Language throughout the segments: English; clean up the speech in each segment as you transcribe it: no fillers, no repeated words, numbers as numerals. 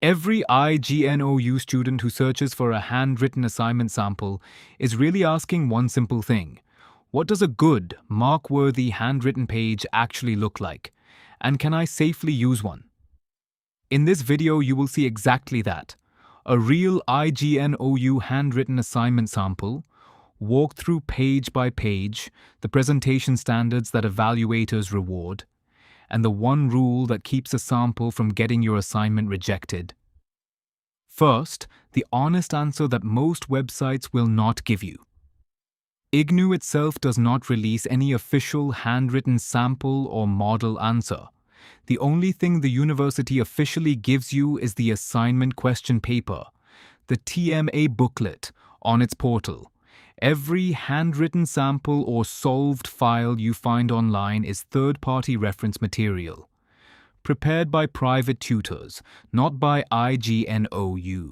Every IGNOU student who searches for a handwritten assignment sample is really asking one simple thing. What does a good, mark-worthy handwritten page actually look like? And can I safely use one? In this video, you will see exactly that. A real IGNOU handwritten assignment sample, walk through page by page, the presentation standards that evaluators reward, and the one rule that keeps a sample from getting your assignment rejected. First, the honest answer that most websites will not give you. IGNOU itself does not release any official handwritten sample or model answer. The only thing the university officially gives you is the assignment question paper, the TMA booklet, on its portal. Every handwritten sample or solved file you find online is third-party reference material, prepared by private tutors, not by IGNOU.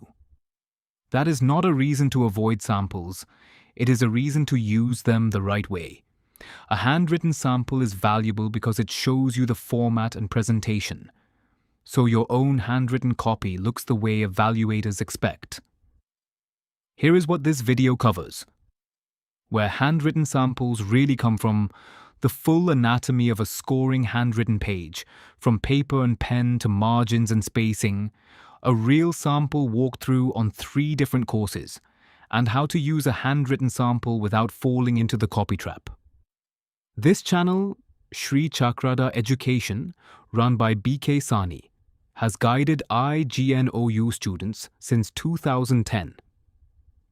That is not a reason to avoid samples. It is a reason to use them the right way. A handwritten sample is valuable because it shows you the format and presentation, so your own handwritten copy looks the way evaluators expect. Here is what this video covers. Where handwritten samples really come from, the full anatomy of a scoring handwritten page, from paper and pen to margins and spacing, a real sample walkthrough on 3 different courses, and how to use a handwritten sample without falling into the copy trap. This channel, Sri Chakrada Education, run by BK Sani, has guided IGNOU students since 2010.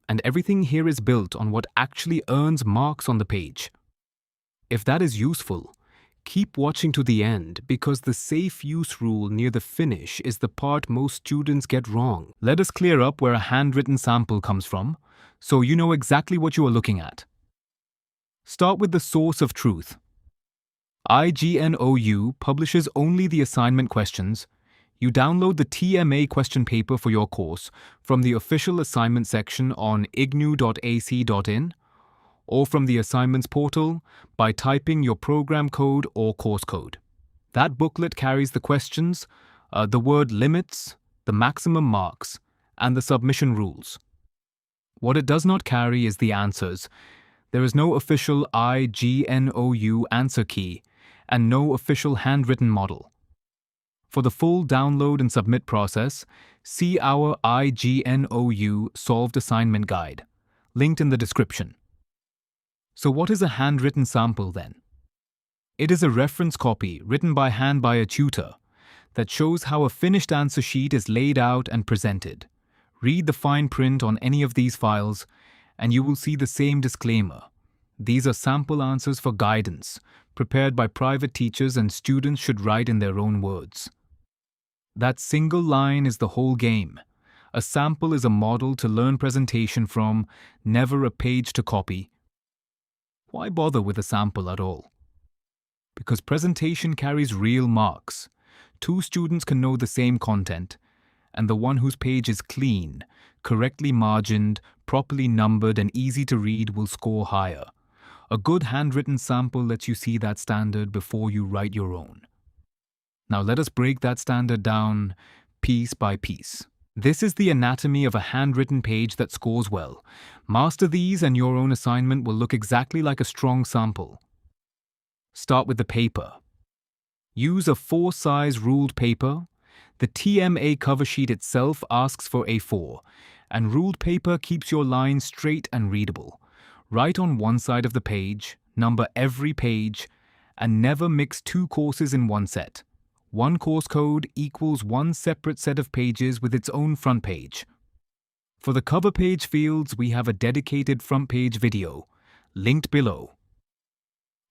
And everything here is built on what actually earns marks on the page. If that is useful, keep watching to the end because the safe use rule near the finish is the part most students get wrong. Let us clear up where a handwritten sample comes from, so you know exactly what you are looking at. Start with the source of truth. IGNOU publishes only the assignment questions. You download the TMA question paper for your course from the official assignment section on ignou.ac.in or from the assignments portal by typing your program code or course code. That booklet carries the questions, the word limits, the maximum marks, and the submission rules. What it does not carry is the answers. There is no official IGNOU answer key and no official handwritten model. For the full download and submit process, see our IGNOU Solved Assignment Guide, linked in the description. So what is a handwritten sample then? It is a reference copy written by hand by a tutor that shows how a finished answer sheet is laid out and presented. Read the fine print on any of these files and you will see the same disclaimer. These are sample answers for guidance, prepared by private teachers and students should write in their own words. That single line is the whole game. A sample is a model to learn presentation from, never a page to copy. Why bother with a sample at all? Because presentation carries real marks. 2 students can know the same content, and the one whose page is clean, correctly margined, properly numbered, and easy to read will score higher. A good handwritten sample lets you see that standard before you write your own. Now let us break that standard down piece by piece. This is the anatomy of a handwritten page that scores well. Master these and your own assignment will look exactly like a strong sample. Start with the paper. Use a 4-size ruled paper. The TMA cover sheet itself asks for A4, and ruled paper keeps your lines straight and readable. Write on one side of the page, number every page, and never mix 2 courses in one set. One course code equals one separate set of pages with its own front page. For the cover page fields, we have a dedicated front page video, linked below.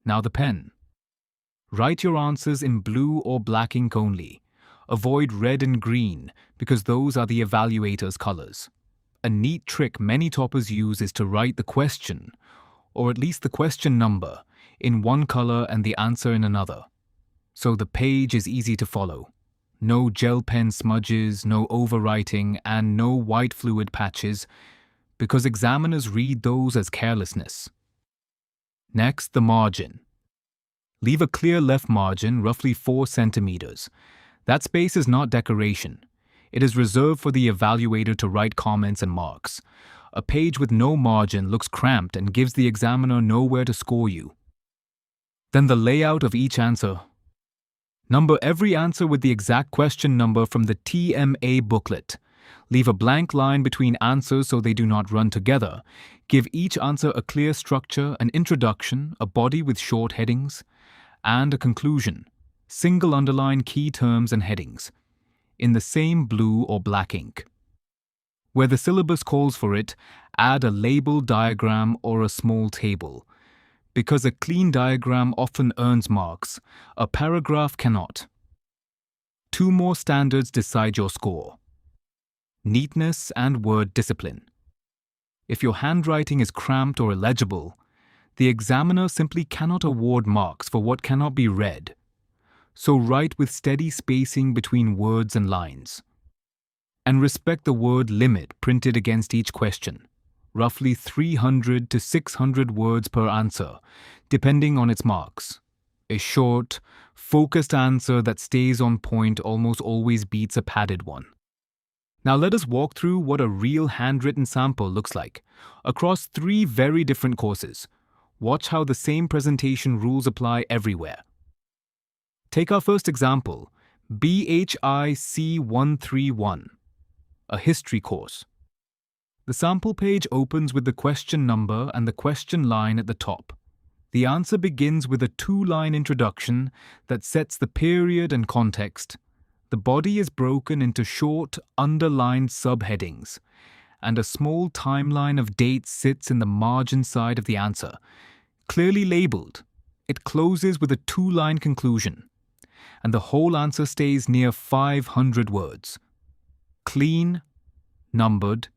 Now the pen. Write your answers in blue or black ink only. Avoid red and green because those are the evaluators' colors. A neat trick many toppers use is to write the question, or at least the question number, in one color and the answer in another. So the page is easy to follow. No gel pen smudges, no overwriting, and no white fluid patches, because examiners read those as carelessness. Next, the margin. Leave a clear left margin, roughly 4 centimeters. That space is not decoration. It is reserved for the evaluator to write comments and marks. A page with no margin looks cramped and gives the examiner nowhere to score you. Then the layout of each answer. Number every answer with the exact question number from the TMA booklet. Leave a blank line between answers so they do not run together. Give each answer a clear structure, an introduction, a body with short headings, and a conclusion. Single underline key terms and headings in the same blue or black ink. Where the syllabus calls for it, add a label diagram or a small table. Because a clean diagram often earns marks, a paragraph cannot. 2 more standards decide your score: neatness and word discipline. If your handwriting is cramped or illegible, the examiner simply cannot award marks for what cannot be read. So write with steady spacing between words and lines. And respect the word limit printed against each question, roughly 300 to 600 words per answer, depending on its marks. A short, focused answer that stays on point almost always beats a padded one. Now let us walk through what a real handwritten sample looks like across 3 very different courses. Watch how the same presentation rules apply everywhere. Take our first example, BHIC 131, a history course. The sample page opens with the question number and the question line at the top. The answer begins with a 2-line introduction that sets the period and context. The body is broken into short, underlined subheadings, and a small timeline of dates sits in the margin side of the answer. Clearly labeled, it closes with a 2-line conclusion, and the whole answer stays near 500 words. Clean, numbered,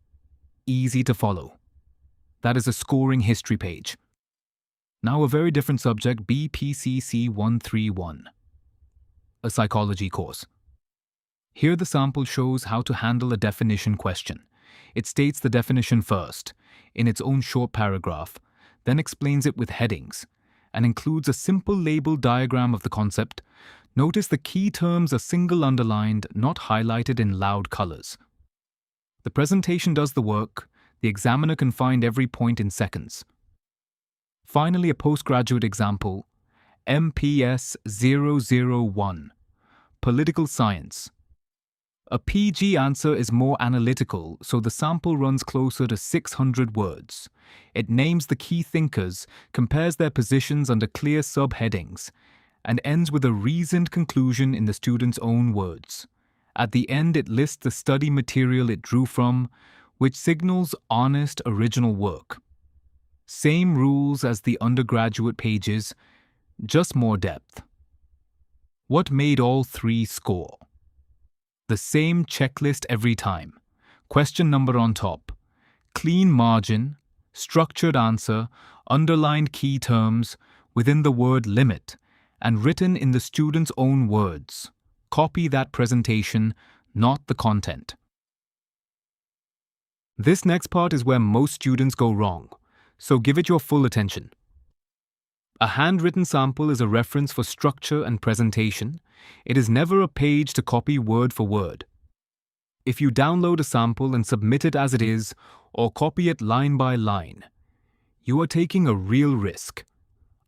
easy to follow. That is a scoring history page. Now a very different subject, BPCC 131, a psychology course. Here the sample shows how to handle a definition question. It states the definition first, in its own short paragraph, then explains it with headings, and includes a simple label diagram of the concept. Notice the key terms are single underlined, not highlighted in loud colors. The presentation does the work. The examiner can find every point in seconds. Finally, a postgraduate example, MPS 001, Political Science. A PG answer is more analytical, so the sample runs closer to 600 words. It names the key thinkers, compares their positions under clear subheadings, and ends with a reasoned conclusion in the student's own words. At the end, it lists the study material it drew from, which signals honest, original work. Same rules as the undergraduate pages, just more depth. What made all 3 score? The same checklist every time. Question number on top. Clean margin, structured answer, underlined key terms within the word limit, and written in the student's own words. Copy that presentation, not the content. This next part is where most students go wrong, so give it your full attention. A handwritten sample is a reference for structure and presentation. It is never a page to copy word for word. If you download a sample and submit it as it is, or copy it line by line, you are taking a real risk.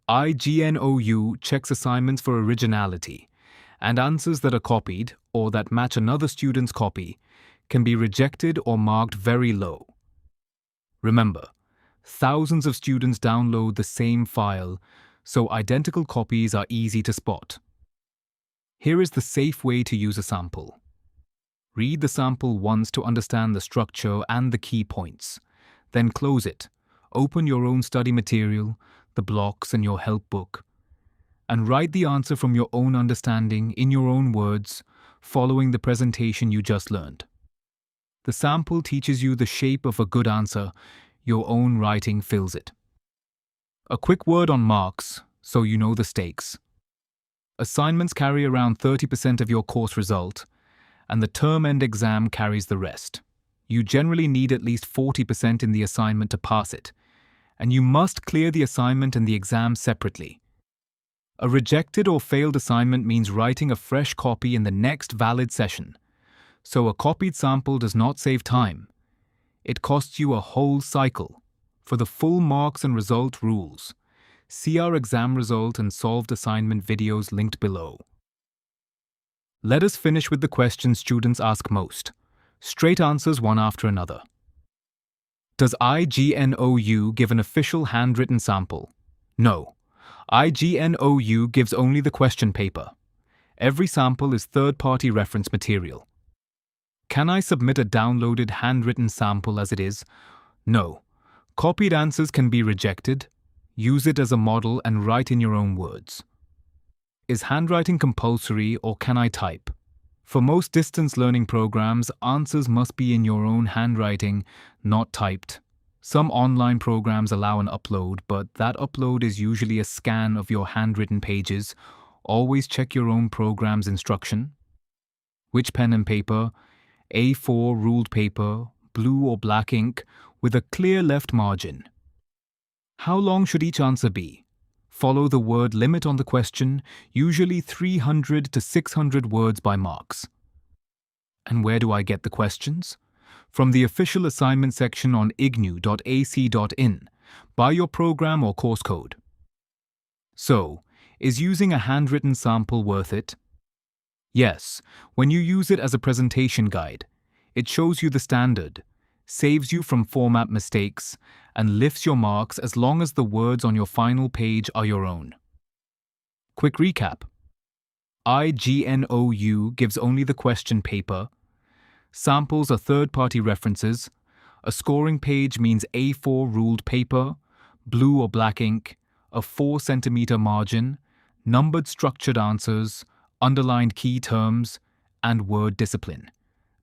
IGNOU checks assignments for originality, and answers that are copied, or that match another student's copy, can be rejected or marked very low. Remember, thousands of students download the same file, so identical copies are easy to spot. Here is the safe way to use a sample. Read the sample once to understand the structure and the key points. Then close it. Open your own study material, the blocks and your help book, and write the answer from your own understanding in your own words, following the presentation you just learned. The sample teaches you the shape of a good answer. Your own writing fills it. A quick word on marks, so you know the stakes. Assignments carry around 30% of your course result, and the term-end exam carries the rest. You generally need at least 40% in the assignment to pass it, and you must clear the assignment and the exam separately. A rejected or failed assignment means writing a fresh copy in the next valid session, So a copied sample does not save time. It costs you a whole cycle. For the full marks and result rules, see our exam result and solved assignment videos linked below. Let us finish with the questions students ask most. Straight answers one after another. Does IGNOU give an official handwritten sample? No. IGNOU gives only the question paper. Every sample is third-party reference material. Can I submit a downloaded handwritten sample as it is? No. Copied answers can be rejected. Use it as a model and write in your own words. Is handwriting compulsory or can I type? For most distance learning programs, answers must be in your own handwriting, not typed. Some online programs allow an upload, but that upload is usually a scan of your handwritten pages. Always check your own program's instruction. Which pen and paper? A4 ruled paper, blue or black ink, with a clear left margin. How long should each answer be? Follow the word limit on the question, usually 300 to 600 words by marks. And where do I get the questions? From the official assignment section on ignou.ac.in. By your program or course code. So, is using a handwritten sample worth it? Yes, when you use it as a presentation guide. It shows you the standard, saves you from format mistakes, and lifts your marks as long as the words on your final page are your own. Quick recap. IGNOU gives only the question paper. Samples are third-party references. A scoring page means A4 ruled paper, blue or black ink, a 4 centimeter margin, numbered structured answers, underlined key terms, and word discipline.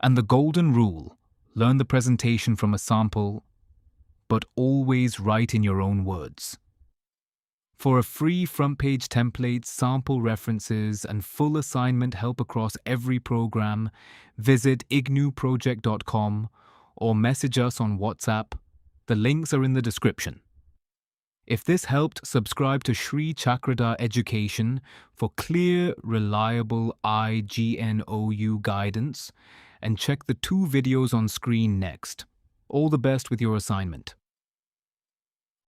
And the golden rule, learn the presentation from a sample, but always write in your own words. For a free front-page template, sample references, and full assignment help across every program, visit ignouproject.com or message us on WhatsApp. The links are in the description. If this helped, subscribe to Sri Chakrada Education for clear, reliable IGNOU guidance, and check the 2 videos on screen next. All the best with your assignment.